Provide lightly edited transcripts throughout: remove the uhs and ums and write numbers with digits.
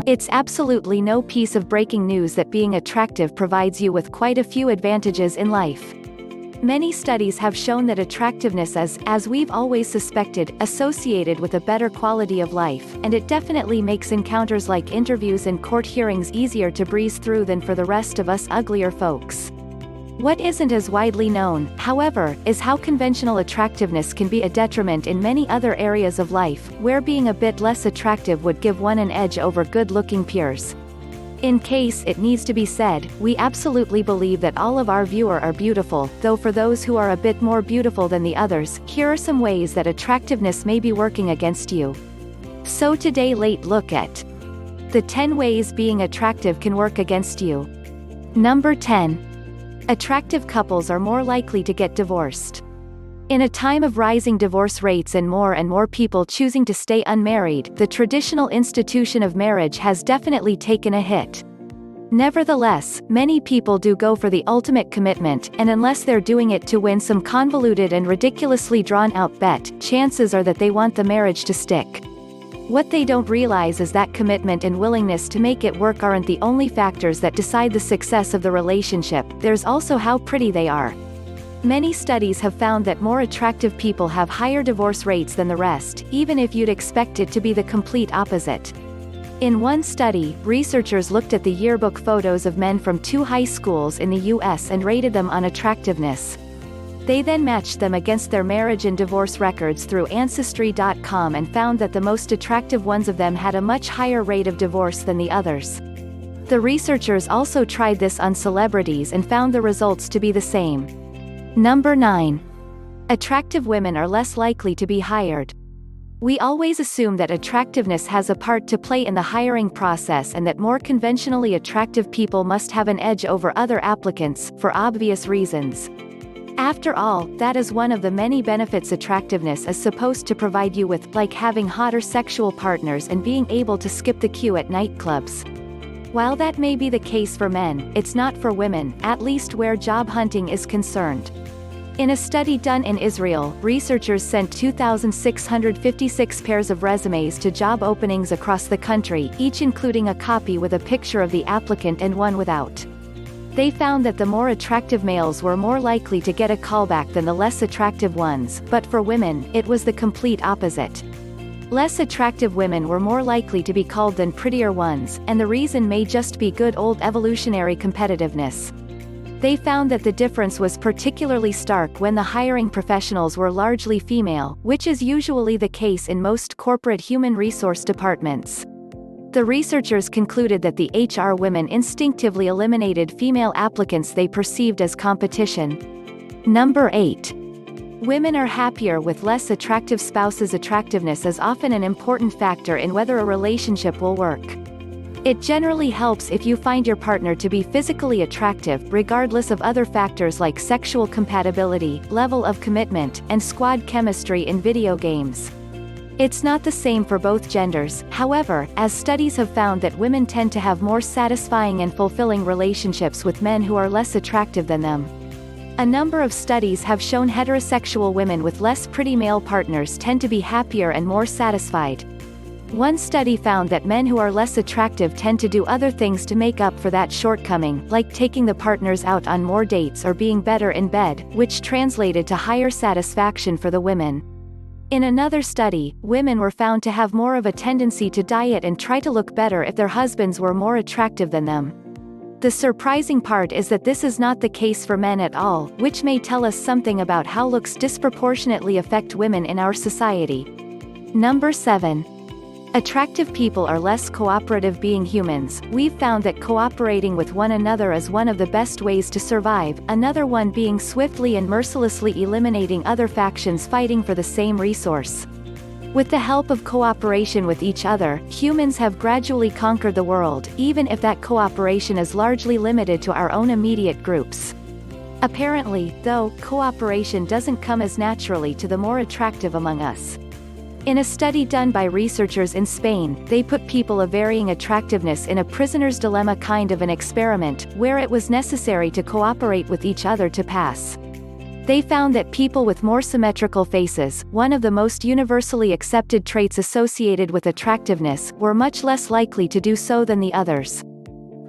It's absolutely no piece of breaking news that being attractive provides you with quite a few advantages in life. Many studies have shown that attractiveness is, as we've always suspected, associated with a better quality of life, and it definitely makes encounters like interviews and court hearings easier to breeze through than for the rest of us uglier folks. What isn't as widely known, however, is how conventional attractiveness can be a detriment in many other areas of life, where being a bit less attractive would give one an edge over good-looking peers. In case it needs to be said, we absolutely believe that all of our viewers are beautiful, though for those who are a bit more beautiful than the others, here are some ways that attractiveness may be working against you. So today let's look at the 10 ways being attractive can work against you. Number 10. Attractive couples are more likely to get divorced. In a time of rising divorce rates and more people choosing to stay unmarried, the traditional institution of marriage has definitely taken a hit. Nevertheless, many people do go for the ultimate commitment, and unless they're doing it to win some convoluted and ridiculously drawn-out bet, chances are that they want the marriage to stick. What they don't realize is that commitment and willingness to make it work aren't the only factors that decide the success of the relationship, there's also how pretty they are. Many studies have found that more attractive people have higher divorce rates than the rest, even if you'd expect it to be the complete opposite. In one study, researchers looked at the yearbook photos of men from 2 high schools in the US and rated them on attractiveness. They then matched them against their marriage and divorce records through Ancestry.com and found that the most attractive ones of them had a much higher rate of divorce than the others. The researchers also tried this on celebrities and found the results to be the same. Number 9. Attractive women are less likely to be hired. We always assume that attractiveness has a part to play in the hiring process and that more conventionally attractive people must have an edge over other applicants, for obvious reasons. After all, that is one of the many benefits attractiveness is supposed to provide you with, like having hotter sexual partners and being able to skip the queue at nightclubs. While that may be the case for men, it's not for women, at least where job hunting is concerned. In a study done in Israel, researchers sent 2,656 pairs of resumes to job openings across the country, each including a copy with a picture of the applicant and one without. They found that the more attractive males were more likely to get a callback than the less attractive ones, but for women, it was the complete opposite. Less attractive women were more likely to be called than prettier ones, and the reason may just be good old evolutionary competitiveness. They found that the difference was particularly stark when the hiring professionals were largely female, which is usually the case in most corporate human resource departments. The researchers concluded that the HR women instinctively eliminated female applicants they perceived as competition. Number 8. Women are happier with less attractive spouses. Attractiveness is often an important factor in whether a relationship will work. It generally helps if you find your partner to be physically attractive, regardless of other factors like sexual compatibility, level of commitment, and squad chemistry in video games. It's not the same for both genders, however, as studies have found that women tend to have more satisfying and fulfilling relationships with men who are less attractive than them. A number of studies have shown heterosexual women with less pretty male partners tend to be happier and more satisfied. One study found that men who are less attractive tend to do other things to make up for that shortcoming, like taking the partners out on more dates or being better in bed, which translated to higher satisfaction for the women. In another study, women were found to have more of a tendency to diet and try to look better if their husbands were more attractive than them. The surprising part is that this is not the case for men at all, which may tell us something about how looks disproportionately affect women in our society. Number 7. Attractive people are less cooperative. Being humans, we've found that cooperating with one another is one of the best ways to survive, another one being swiftly and mercilessly eliminating other factions fighting for the same resource. With the help of cooperation with each other, humans have gradually conquered the world, even if that cooperation is largely limited to our own immediate groups. Apparently, though, cooperation doesn't come as naturally to the more attractive among us. In a study done by researchers in Spain, they put people of varying attractiveness in a prisoner's dilemma kind of an experiment, where it was necessary to cooperate with each other to pass. They found that people with more symmetrical faces, one of the most universally accepted traits associated with attractiveness, were much less likely to do so than the others.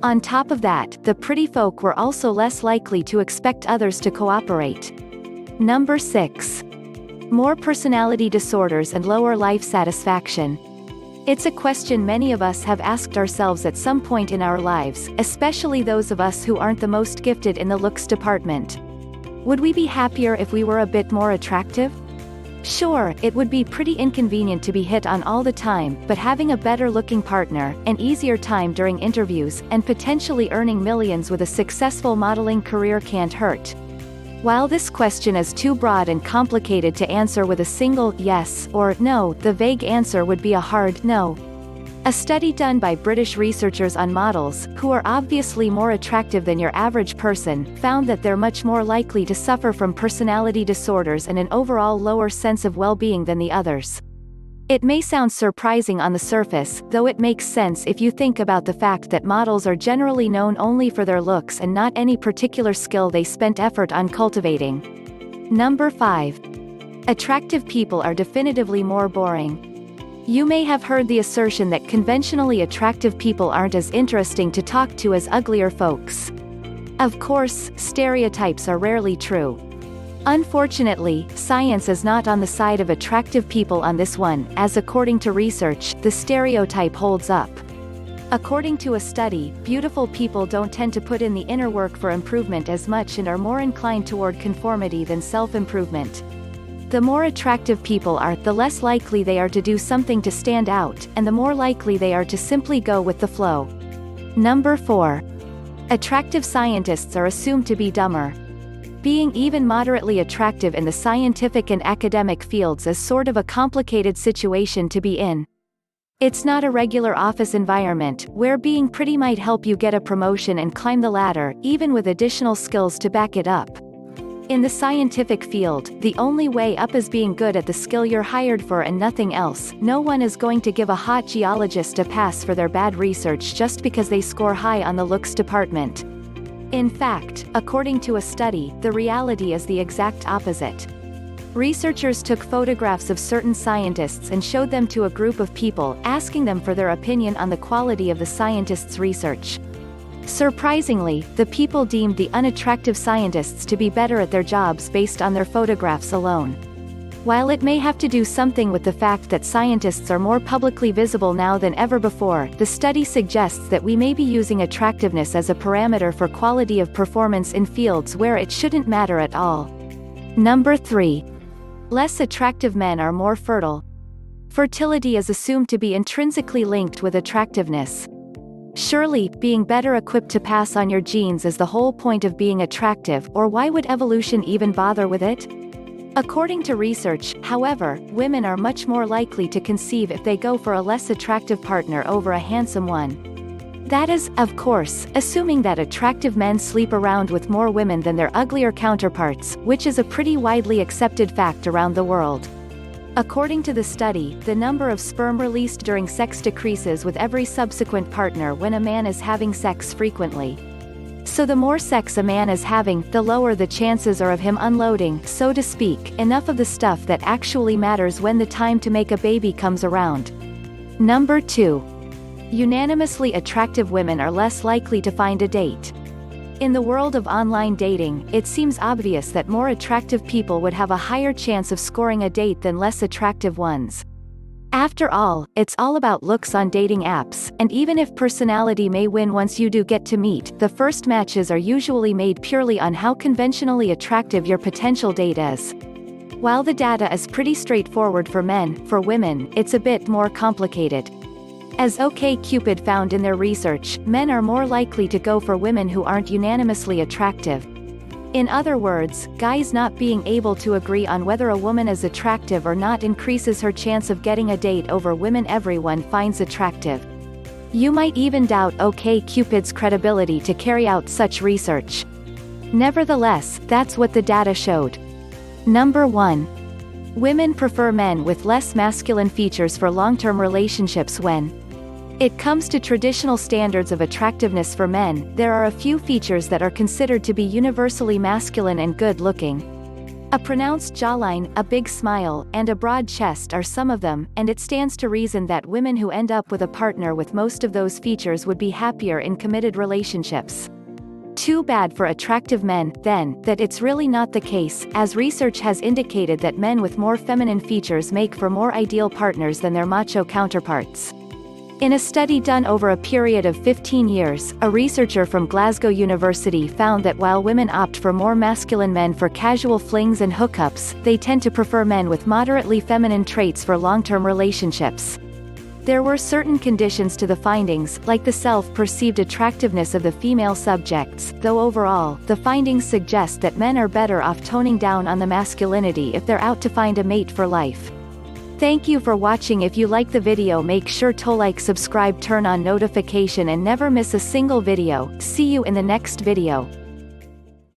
On top of that, the pretty folk were also less likely to expect others to cooperate. Number 6. More personality disorders and lower life satisfaction. It's a question many of us have asked ourselves at some point in our lives, especially those of us who aren't the most gifted in the looks department. Would we be happier if we were a bit more attractive? Sure, it would be pretty inconvenient to be hit on all the time, but having a better-looking partner, an easier time during interviews, and potentially earning millions with a successful modeling career can't hurt. While this question is too broad and complicated to answer with a single yes or no, the vague answer would be a hard no. A study done by British researchers on models, who are obviously more attractive than your average person, found that they're much more likely to suffer from personality disorders and an overall lower sense of well-being than the others. It may sound surprising on the surface, though it makes sense if you think about the fact that models are generally known only for their looks and not any particular skill they spent effort on cultivating. Number 5. Attractive people are definitively more boring. You may have heard the assertion that conventionally attractive people aren't as interesting to talk to as uglier folks. Of course, stereotypes are rarely true. Unfortunately, science is not on the side of attractive people on this one, as according to research, the stereotype holds up. According to a study, beautiful people don't tend to put in the inner work for improvement as much and are more inclined toward conformity than self-improvement. The more attractive people are, the less likely they are to do something to stand out, and the more likely they are to simply go with the flow. Number 4. Attractive scientists are assumed to be dumber. Being even moderately attractive in the scientific and academic fields is sort of a complicated situation to be in. It's not a regular office environment, where being pretty might help you get a promotion and climb the ladder, even with additional skills to back it up. In the scientific field, the only way up is being good at the skill you're hired for and nothing else. No one is going to give a hot geologist a pass for their bad research just because they score high on the looks department. In fact, according to a study, the reality is the exact opposite. Researchers took photographs of certain scientists and showed them to a group of people, asking them for their opinion on the quality of the scientists' research. Surprisingly, the people deemed the unattractive scientists to be better at their jobs based on their photographs alone. While it may have to do something with the fact that scientists are more publicly visible now than ever before, the study suggests that we may be using attractiveness as a parameter for quality of performance in fields where it shouldn't matter at all. Number 3. Less attractive men are more fertile. Fertility is assumed to be intrinsically linked with attractiveness. Surely, being better equipped to pass on your genes is the whole point of being attractive, or why would evolution even bother with it? According to research, however, women are much more likely to conceive if they go for a less attractive partner over a handsome one. That is, of course, assuming that attractive men sleep around with more women than their uglier counterparts, which is a pretty widely accepted fact around the world. According to the study, the number of sperm released during sex decreases with every subsequent partner when a man is having sex frequently. So the more sex a man is having, the lower the chances are of him unloading, so to speak, enough of the stuff that actually matters when the time to make a baby comes around. Number 2. Unanimously attractive women are less likely to find a date. In the world of online dating, it seems obvious that more attractive people would have a higher chance of scoring a date than less attractive ones. After all, it's all about looks on dating apps, and even if personality may win once you do get to meet, the first matches are usually made purely on how conventionally attractive your potential date is. While the data is pretty straightforward for men, for women, it's a bit more complicated. As OkCupid found in their research, men are more likely to go for women who aren't unanimously attractive. In other words, guys not being able to agree on whether a woman is attractive or not increases her chance of getting a date over women everyone finds attractive. You might even doubt OkCupid's credibility to carry out such research. Nevertheless, that's what the data showed. Number 1. Women prefer men with less masculine features for long-term relationships. When it comes to traditional standards of attractiveness for men, there are a few features that are considered to be universally masculine and good-looking. A pronounced jawline, a big smile, and a broad chest are some of them, and it stands to reason that women who end up with a partner with most of those features would be happier in committed relationships. Too bad for attractive men, then, that it's really not the case, as research has indicated that men with more feminine features make for more ideal partners than their macho counterparts. In a study done over a period of 15 years, a researcher from Glasgow University found that while women opt for more masculine men for casual flings and hookups, they tend to prefer men with moderately feminine traits for long-term relationships. There were certain conditions to the findings, like the self-perceived attractiveness of the female subjects, though overall, the findings suggest that men are better off toning down on the masculinity if they're out to find a mate for life. Thank you for watching. If you like the video, make sure to like, subscribe, turn on notification and never miss a single video. See you in the next video.